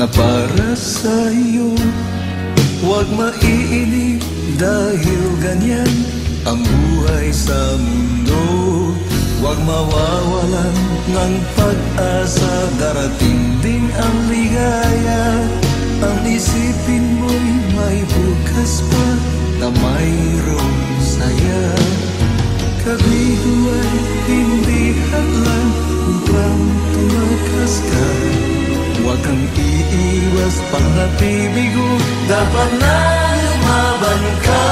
na para sa'yo. Huwag maiinip dahil ganyan ang buhay sa mundo. Huwag mawawalan ng pag-asa, darating din ang ligaya. Ang isipin mo'y may bukas pa na mayroong saya. Kabigo ay hindi hadlang upang tumakas ka. Huwag kang iiwas pag nabibigo, dapat na lumaban ka.